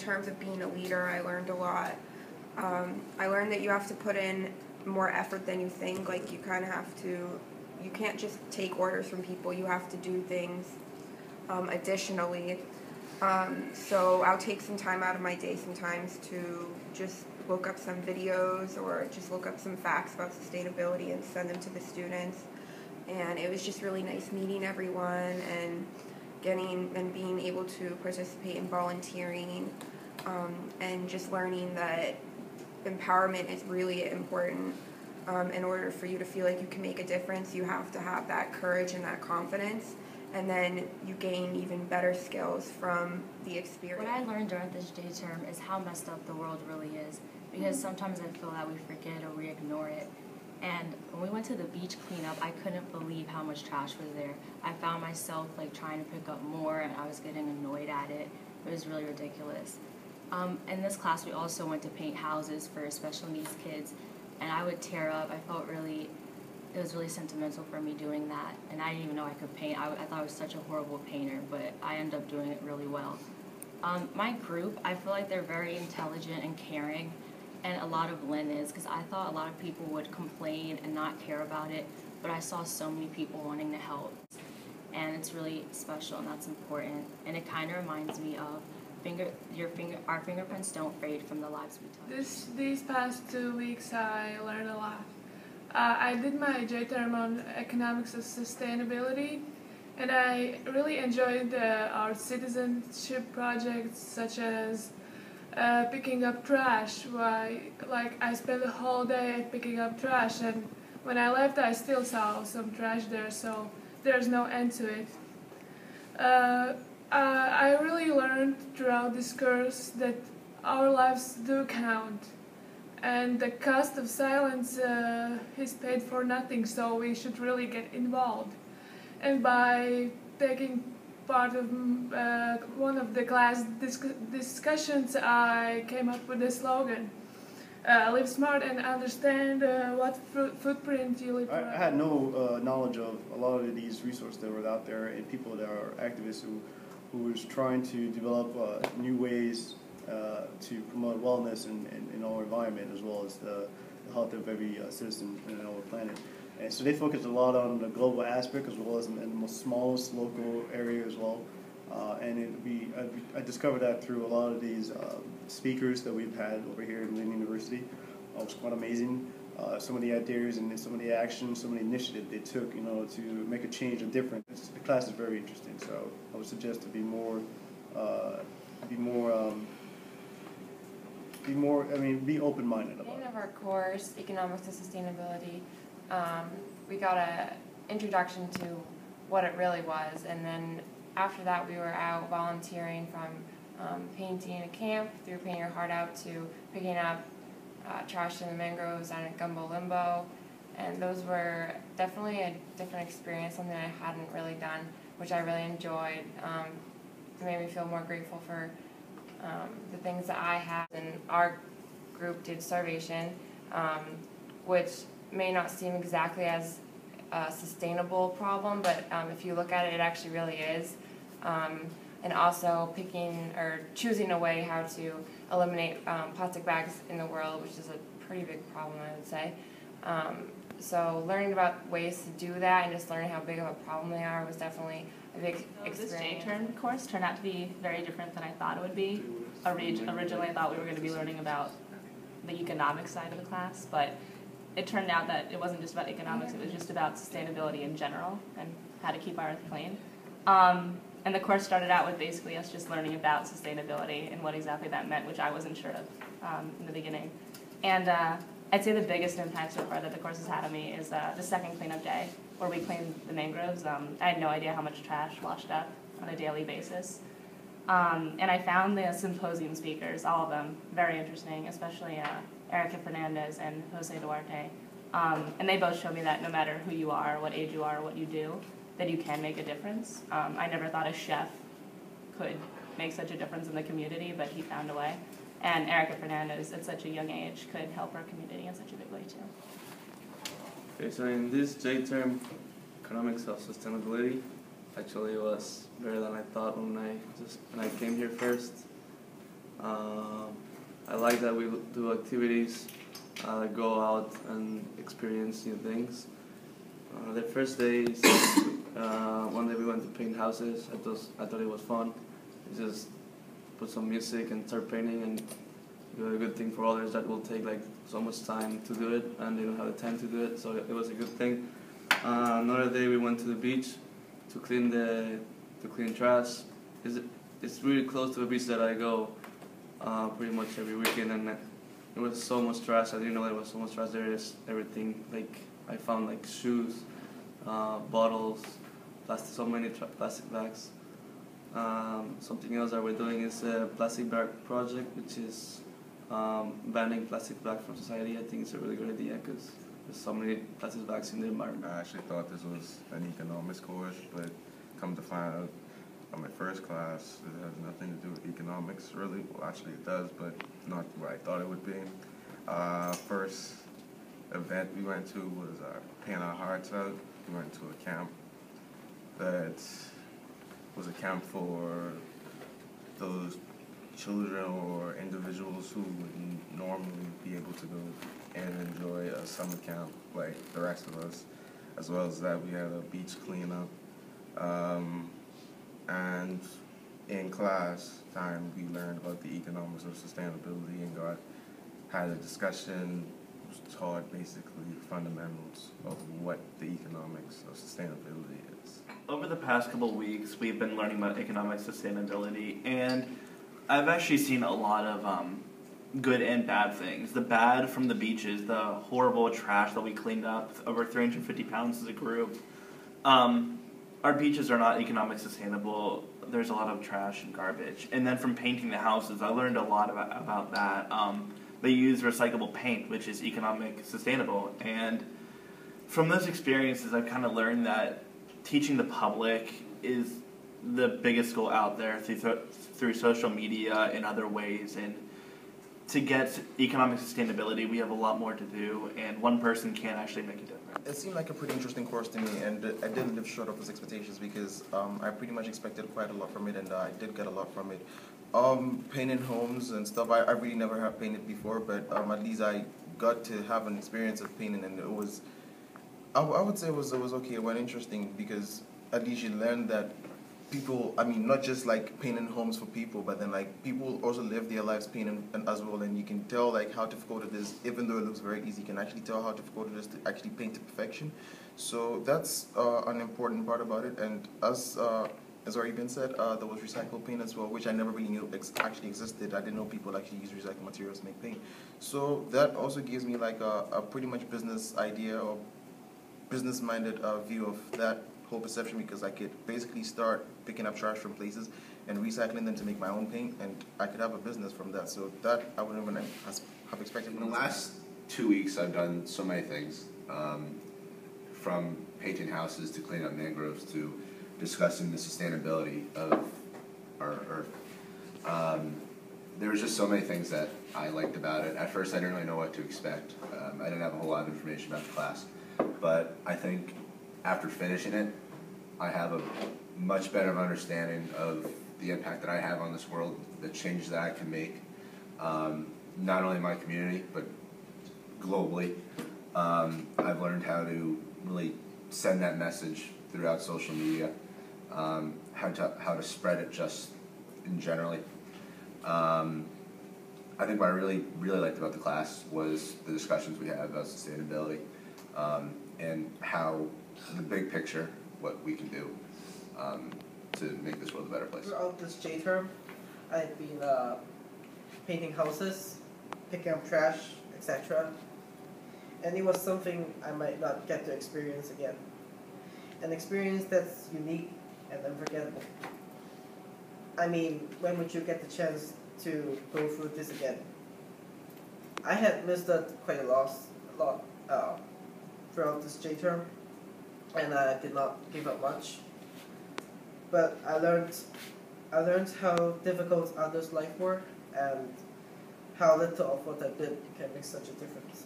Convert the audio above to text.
terms of being a leader, I learned a lot. I learned that you have to put in more effort than you think. Like, you kind of have to, you can't just take orders from people. You have to do things additionally. So I'll take some time out of my day sometimes to just look up some videos or just look up some facts about sustainability and send them to the students. And it was just really nice meeting everyone and being able to participate in volunteering, and just learning that empowerment is really important. In order for you to feel like you can make a difference, you have to have that courage and that confidence, and then you gain even better skills from the experience. What I learned during this day term is how messed up the world really is, because sometimes I feel that we forget or we ignore it. And when we went to the beach cleanup, I couldn't believe how much trash was there. I found myself like trying to pick up more, and I was getting annoyed at it. It was really ridiculous. In this class, we also went to paint houses for special needs kids, and I would tear up. It was really sentimental for me doing that, and I didn't even know I could paint. I thought I was such a horrible painter, but I ended up doing it really well. My group, I feel like they're very intelligent and caring, and a lot of Lynn is, because I thought a lot of people would complain and not care about it, but I saw so many people wanting to help, and it's really special, and that's important, and it kind of reminds me of our fingerprints don't fade from the lives we touch. These past 2 weeks I learned a lot. I did my J-term on economics of sustainability, and I really enjoyed our citizenship projects such as picking up trash. I spent the whole day picking up trash, and when I left I still saw some trash there, so there's no end to it. I really learned throughout this course that our lives do count, and the cost of silence is paid for nothing, so we should really get involved. And by taking part of one of the class discussions, I came up with a slogan: live smart and understand what footprint you leave. I had no knowledge of a lot of these resources that were out there, and people that are activists who was trying to develop new ways to promote wellness in our environment, as well as the health of every citizen in our planet. And so they focused a lot on the global aspect, as well as in the most smallest local area as well. I discovered that through a lot of these speakers that we've had over here at Lynn University. It was quite amazing. Some of the ideas and some of the actions, some of the initiatives they took, to make a change, a difference. The class is very interesting, so I would suggest to be open-minded about it. At the end of our course, Economics of Sustainability, we got an introduction to what it really was, and then after that we were out volunteering from painting a camp, through Paint Your Heart Out, to picking up trash in the mangroves down at Gumbo Limbo, and those were definitely a different experience, something I hadn't really done, which I really enjoyed. It made me feel more grateful for the things that I have. And our group did starvation, which may not seem exactly as a sustainable problem, but if you look at it, it actually really is. And also choosing a way how to eliminate plastic bags in the world, which is a pretty big problem, I would say. So learning about ways to do that and just learning how big of a problem they are was definitely a big experience. This J-term course turned out to be very different than I thought it would be. Originally I thought we were going to be learning about the economic side of the class, but it turned out that it wasn't just about economics, it was just about sustainability in general and how to keep our earth clean. And the course started out with basically us just learning about sustainability and what exactly that meant, which I wasn't sure of in the beginning. And I'd say the biggest impact so far that the course has had on me is the second cleanup day, where we cleaned the mangroves. I had no idea how much trash washed up on a daily basis. And I found the symposium speakers, all of them, very interesting, especially Erica Fernandez and Jose Duarte. And they both showed me that no matter who you are, what age you are, what you do, that you can make a difference. I never thought a chef could make such a difference in the community, but he found a way. And Erica Fernandez, at such a young age, could help our community in such a big way, too. Okay, so in this J-term, economics of sustainability, actually was better than I thought when I came here first. I like that we do activities, go out and experience new things. The first days, one day we went to paint houses. I thought it was fun. We just put some music and start painting, and a good thing for others that will take like so much time to do it, and they don't have the time to do it, so it was a good thing. Another day we went to the beach to clean trash. It's really close to the beach that I go pretty much every weekend, and there was so much trash. I didn't know there was so much trash there. There's everything. Like I found like shoes, bottles, so many plastic bags. Something else that we're doing is a plastic bag project, which is banning plastic bags from society. I think it's a really good idea because there's so many plastic bags in the environment. I actually thought this was an economics course, but come to find out on my first class, it has nothing to do with economics, really. Well, actually it does, but not what I thought it would be. First event we went to was Paying Our Hearts Out. We went to a camp that was a camp for those children or individuals who wouldn't normally be able to go and enjoy a summer camp like the rest of us. As well as that, we had a beach cleanup. And in class time, we learned about the economics of sustainability, and had a discussion, taught basically fundamentals of what the economics of sustainability is. Over the past couple of weeks, we've been learning about economic sustainability, and I've actually seen a lot of good and bad things. The bad from the beaches, the horrible trash that we cleaned up, over 350 pounds as a group. Our beaches are not economic sustainable. There's a lot of trash and garbage. And then from painting the houses, I learned a lot about that. They use recyclable paint, which is economic sustainable. And from those experiences, I've kind of learned that teaching the public is the biggest goal out there through social media and other ways. And to get economic sustainability, we have a lot more to do, and one person can't actually make a difference. It seemed like a pretty interesting course to me, and I didn't live short of those expectations because I pretty much expected quite a lot from it, and I did get a lot from it. Painting homes and stuff, I really never have painted before, but at least I got to have an experience of painting, and it was, I would say it was okay. It went interesting because at least you learned that people, I mean, not just like painting homes for people, but then like people also live their lives painting as well, and you can tell like how difficult it is. Even though it looks very easy, you can actually tell how difficult it is to actually paint to perfection. So that's an important part about it. And as already been said, there was recycled paint as well, which I never really knew actually existed. I didn't know people actually use recycled materials to make paint. So that also gives me like a pretty much business idea or business-minded view of that whole perception, because I could basically start picking up trash from places and recycling them to make my own paint, and I could have a business from that. So that I wouldn't even have expected. In the last 2 weeks, I've done so many things, from painting houses to cleaning up mangroves to discussing the sustainability of our earth. There was just so many things that I liked about it. At first, I didn't really know what to expect. I didn't have a whole lot of information about the class, but I think after finishing it, I have a much better understanding of the impact that I have on this world, the changes that I can make, not only in my community, but globally. I've learned how to really send that message throughout social media, how to spread it just in generally. I think what I really liked about the class was the discussions we had about sustainability, and how the big picture, what we can do to make this world a better place. Throughout this J term, I've been painting houses, picking up trash, etc. And it was something I might not get to experience again. An experience that's unique and unforgettable. I mean, when would you get the chance to go through this again? I had missed out quite a lot throughout this J term, and I did not give up much. But I learned how difficult others' life were, and how little of what I did can make such a difference.